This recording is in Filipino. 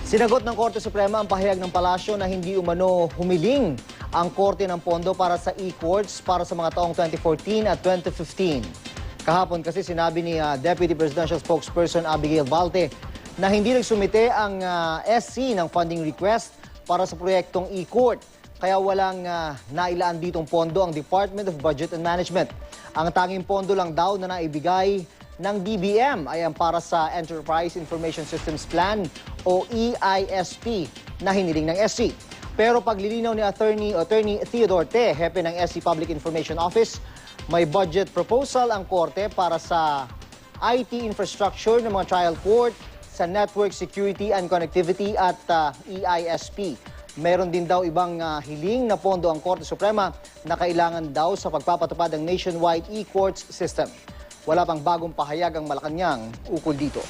Sinagot ng Korte Suprema ang pahayag ng palasyo na hindi umano humiling ang Korte ng pondo para sa e-courts para sa mga taong 2014 at 2015. Kahapon kasi sinabi ni Deputy Presidential Spokesperson Abigail Valte na hindi nagsumite ang SC ng funding request para sa proyektong e-court. Kaya walang nailaan ditong pondo ang Department of Budget and Management. Ang tanging pondo lang daw na naibigay ng DBM ay ang para sa Enterprise Information Systems Plan o EISP na hiniling ng SC. Pero paglilinaw ni Attorney Theodore Te, hepe ng SC Public Information Office, may budget proposal ang Korte para sa IT infrastructure ng mga trial court, sa network security and connectivity at EISP. Meron din daw ibang hiling na pondo ang Korte Suprema na kailangan daw sa pagpapatupad ng nationwide e-courts system. Wala pang bagong pahayag ang Malacanang ukol dito.